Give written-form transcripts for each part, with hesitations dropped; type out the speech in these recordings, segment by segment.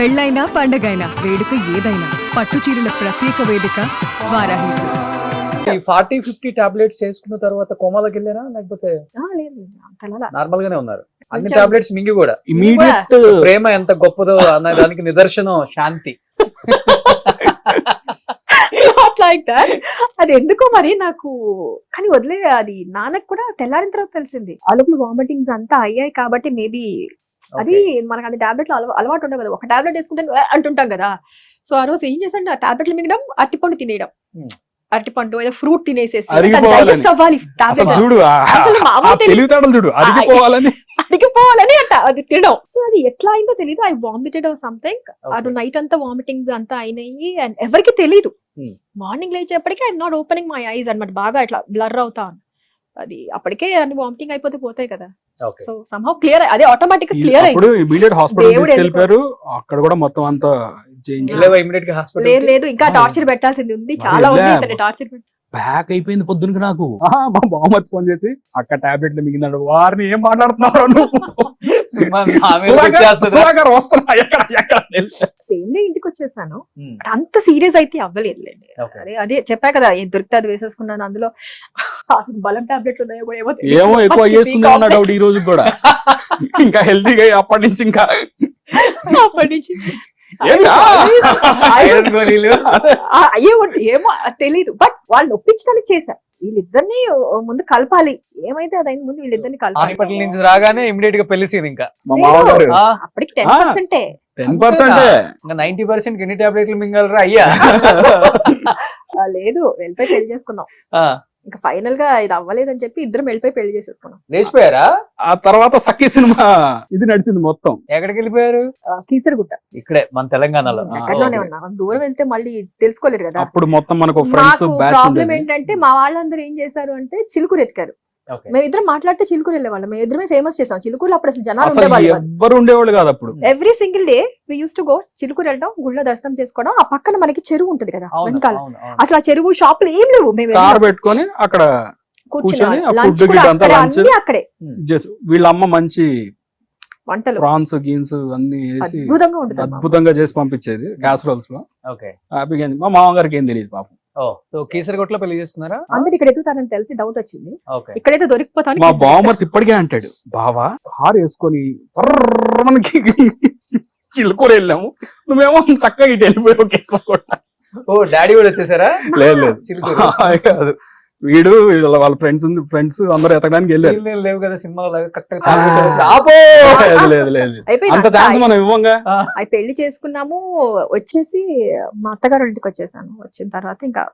పెళ్ళైనా పండగైనా వేడుక ఏదైనా పట్టు చీరల ప్రత్యేక వేదిక వారాహి సిల్క్స్. ఈ 40-50 టాబ్లెట్స్ వేసుకున్న తర్వాత కోమాలోకి వెళ్ళారా లేకపోతే లేదు అంతలా నార్మల్ గానే ఉన్నారు? అన్ని కొంచెం- టాబ్లెట్స్ మింగి కూడా ఇమీడియట్ ప్రేమ ఎంత గొప్పదో అన్న దానికి నిదర్శనం శాంతి. Like that. అది ఎందుకో మరి నాకు కానీ వదిలే అది నాన్నకు కూడా తెల్లారిన తర్వాత తెలిసింది. అలుపులు వామిటింగ్స్ అంతా అయ్యాయి కాబట్టి మేబీ అది మనకు అది టాబ్లెట్లు అలవాటు ఉండవు కదా. ఒక టాబ్లెట్ వేసుకుంటే అంటుంటాం కదా. సో ఆ రోజు ఏం చేశాను, ఆ టాబ్లెట్లు మింగడం, అరటిపండు తినేయడం. అరటిపండు ఏదో ఫ్రూట్ తినేసేసి అరిగిపోవాలని. డైజెస్ట్ అవ్వాలి అసలు టాబ్లెట్ చూడు అసలు మామూలు తెలియదు. తెలివితేటలు చూడు అరిగిపోవాలని. అడిగిపోవాలని అంట అది తినడం. సో అది ఎట్లా అయిందో తెలియదు. I vomited or something. అది నైట్ అంతా వామిటింగ్స్ అంతా అయినాయి అండ్ ఎవరికి తెలియదు. మార్నింగ్ లేచేపటికి I'm not opening my eyes అన్నమాట. బాగా ఇట్లా బ్లర్ అవుతాను. అది అప్పటికే అన్ని వామిటింగ్ అయిపోతే పోతాయి కదా. సో సమ్హౌ క్లియర్ అదే ఆటోమేటిక్ క్లియర్ అయింది. అప్పుడు ఇమీడియట్ హాస్పిటల్ దేవుడు తీసుకెళ్లిపోయారు. అక్కడ కూడా మొత్తం అంతా చేంజ్ ఇమీడియట్ గా లేదు హాస్పిటల్ లేదు ఇంకా టార్చర్ పెట్టాల్సింది ఉంది. చాలా ఉంది ఇతని టార్చర్ పెట్టి. బ్యాక్ అయిపోయింది పొద్దునకి నాకు. మా బామ్మర్చి ఫోన్ చేసి అక్క టాబ్లెట్లు మిగిలినాడు. వారిని ఏం మాట్లాడుతున్నావు నువ్వు? సుధాకర్ వస్తున్నా ఎక్కడ ఎక్కడ సేమ్ డే ఇంటికి వచ్చేసాను. అంత సీరియస్ అయితే అవ్వలేదులేండి. అదే అదే చెప్పా కదా, ఏం దొరికితే అది వేసేసుకున్నాను. అందులో బలం టాబ్లెట్లు ఉన్నాయో కూడా ఏమో ఎక్కువ చేసుకుందా అన్న డౌట్ ఈ రోజు కూడా. ఇంకా హెల్తీగా అప్పటి నుంచి ఇంకా అప్పటి నుంచి ఏమో తెలీదు. బట్ వాళ్ళు ఒప్పించడానికి చేశారు. వీళ్ళిద్దరిని ముందు కలపాలి. ఏమైతే అదైంది ముందు వీళ్ళిద్దరిని కలపాలి. హాస్పిటల్ నుంచి రాగానే ఇమీడియట్ గా పెళ్లి సీన్. ఇంకా మా మామగారు అప్పటికి 10%. 10% ఇంకా 90% ఎన్ని టాబ్లెట్లు మింగలరా అయ్యా? లేదు వెళ్ళిపోయి పెళ్లి చేసుకున్నాం. ఇంకా ఫైనల్ గా ఇది అవ్వలేదని చెప్పి ఇద్దరం వెళ్ళిపోయి పెళ్లి చేసేసుకున్నాం. లేచిపోయారా? ఆ తర్వాత సఖీ సినిమా ఇది నడిచింది మొత్తం. ఎక్కడికి వెళ్ళిపోయారు? కీసరగుట్ట. ఇక్కడే మన తెలంగాణలో. దగ్గరలోనే ఉన్నా. దూరం వెళ్తే మళ్ళీ తెలుసుకోలేరు కదా. అప్పుడు మొత్తం మనకు ఫ్రెండ్స్ బ్యాచ్ ప్రాబ్లం ఉండేది. ఏంటంటే మా వాళ్ళందరూ ఏం చేశారు అంటే చిలుకూరు ఎత్తుకారు. మేము ఇద్దరం మాట్లాడితే చిలుకూరు వెళ్ళేవాళ్ళం. మేము ఇద్దరమే ఫేమస్ చేస్తాం. చిలుకూరు అప్పుడు అసలు జనాలు అసలు ఉండేవాళ్ళు. ఎవ్వరు ఉండేవాళ్ళు కాదు అప్పుడు. Every single day we use to go Chilkur వెళ్ళడం, గుళ్ళో దర్శనం చేసుకోవడం. ఆ పక్కన మనకి చెరువు ఉంటది కదా వెనకాల. అసలు ఆ చెరువు షాపులు ఏం లేవు. మేము కార్ పెట్టుకొని అక్కడ కూర్చొని ఆ ఫుడ్ గిడ్ అంతా లంచ్ అక్కడే వీళ్ళ అమ్మ మంచి వంటలు ప్రాన్స్ గీన్స్ అన్ని వేసి అద్భుతంగా ఉంటుంది. అద్భుతంగా చేసి పంపించేది క్యాసరోల్స్ లో. హ్యాపీగా మా మామగారికి ఏం తెలియదు పాపం. కీసరగొట్లో పెళ్లి చేసుకున్నారా? అందరు ఇక్కడ ఎదుగుతారని తెలిసి డౌట్ వచ్చింది. ఇక్కడైతే దొరికిపోతాను. మా బావమర్తి ఇప్పటికే అంటాడు, బావా కారు వేసుకొని మనకి చిలుకూరు వెళ్ళాము, నువ్వేమో చక్కగా ఇటు వెళ్ళిపోయావు కేసరగొట్ట. ఓ డాడీ కూడా వచ్చేసారా? లేదు లేదు చిలుకూరు కాదు, వీడు వాళ్ళ ఫ్రెండ్స్ అందరూ ఎతకడానికి వెళ్ళారు. లేవు కదా సినిమాలో లేదు లేదు అంత ఛాన్స్ మనం ఇవ్వంగా. అవి పెళ్లి చేసుకున్నాము. వచ్చేసి మా అత్తగారు ఇంటికి వచ్చేసాను. వచ్చిన తర్వాత ఇంకా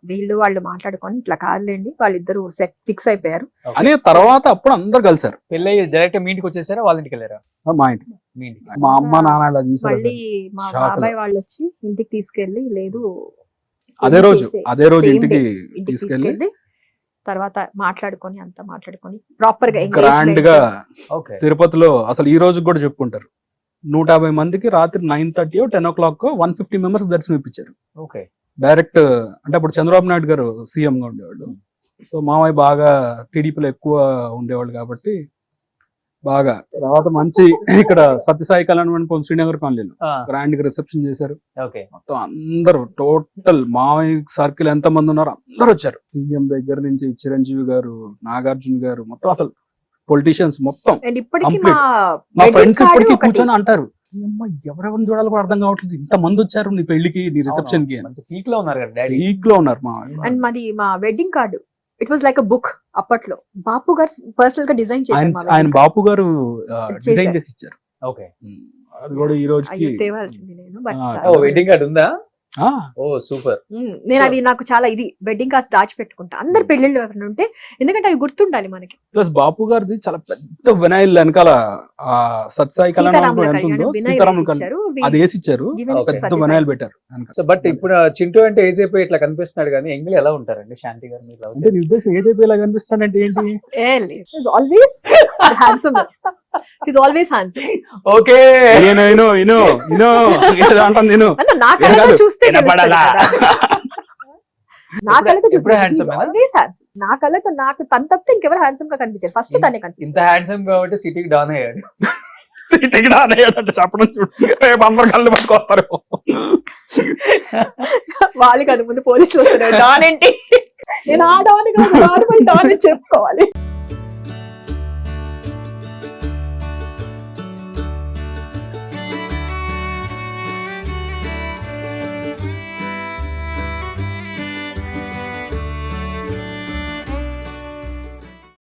వాళ్ళు మాట్లాడుకొని ఇట్లా కాదులేండి వాళ్ళిద్దరు సెట్ ఫిక్స్ అయిపోయారు అని. తర్వాత అప్పుడు అందరు కలిసారు. పెళ్ళి డైరెక్ట్ మీ ఇంటికి వచ్చేసారా వాళ్ళ ఇంటికి వెళ్ళారా? మా ఇంటికి. మా అమ్మ నాన్న ఇలా చూసారు. మళ్ళీ మా బాబాయ్ వాళ్ళు వచ్చి ఇంటికి తీసుకెళ్లి లేదు అదే రోజు ఇంటికి తీసుకెళ్లి తర్వాత మాట్లాడుకొని అంతా మాట్లాడుకొని ప్రాపర్ గా గ్రాండ్ గా తిరుపతిలో అసలు ఈ రోజు కూడా చెప్పుకుంటారు. 150 మందికి రాత్రి 9:30 10 o'clock 150 మెంబర్స్ దర్శనం ఇప్పించారు. డైరెక్ట్ అంటే అప్పుడు చంద్రబాబు నాయుడు గారు సీఎం గా ఉండేవాళ్ళు. సో మామయ్య బాగా టీడీపీలో ఎక్కువ ఉండేవాళ్ళు కాబట్టి బాగా. తర్వాత మంచి ఇక్కడ సత్యసాయి కళ్యాణ మండపం శ్రీనగర్ కాలనీలో గ్రాండ్ గా రిసెప్షన్ చేశారు. మొత్తం అందరూ టోటల్ మామయ్య సర్కిల్ ఎంత మంది ఉన్నారో అందరు వచ్చారు. సీఎం దగ్గర నుంచి చిరంజీవి గారు, నాగార్జున గారు, మొత్తం అసలు పొలిటీషియన్స్ మొత్తం. మా ఫ్రెండ్స్ ఇప్పటికీ కూర్చొని అంటారు, ఎవరెవరిని చూడాలో కూడా అర్థం కావట్లేదు, ఇంత మంది వచ్చారు నీ పెళ్లికి, నీ రిసెప్షన్ కి. పీక్ లో ఉన్నారు కదా, పీక్ లో ఉన్నారు. మా wedding card it was like a book. అప్పట్లో బాపు గారు పర్సనల్ గా డిజైన్ చేశారు. ఆయన బాపు గారు డిజైన్ చేసి ఇచ్చారు. అది కూడా ఈ రోజుకి తేవాల్సింది నేను. వెడ్డింగ్ కార్డు ఉందా? ఓ సూపర్. నేను అది నాకు చాలా ఇది వెడ్డింగ్ కార్డ్స్ దాచిపెట్టుకుంటా అందరు పెళ్లిళ్ళు ఎవరైనా ఉంటే, ఎందుకంటే అవి గుర్తుండాలి మనకి. ప్లస్ బాపు గారిది చాలా పెద్ద వినాయిల్ వెనకాల సత్సాయి కళ్యాణం ఎంత ఉందో సీతారాములు అది వేసి ఇచ్చారు. పెద్ద వినాయిల్ పెట్టారు. బట్ ఇప్పుడు చింటూ అంటే ఏజ్ అయిపోయి ఇట్లా కనిపిస్తున్నాడు కానీ ఎంగిల్ ఎలా ఉంటారండి శాంతి గారు? అంటే నీ ఉద్దేశం ఏజ్ అయిపోయి ఇలా కనిపిస్తున్నాడు అంటే ఏంటి? Always handsome. He's always handsome. Okay. అంటాను నేను. నా కళ్ళతో చూస్తే నా కళ్ళతో నాకు తను తప్పితే ఇంకెవరు హ్యాండ్సమ్ గా కనిపించారు. ఫస్ట్ తనే కనిపించారు. ఇంత హ్యాండ్సమ్ కాబట్టి సిటీకి డాన్ అయ్యాడు. సీటికి డాన్ అయ్యాడంటే చెప్పడం చూడు, రేపు అందరు కళ్ళు పట్టుకొస్తారు. వాళ్ళకి అది ముందు పోలీసులు వస్తారు డాన్ ఏంటి, నేను ఆ డాన్ కాదు డాన్ అని చెప్పుకోవాలి.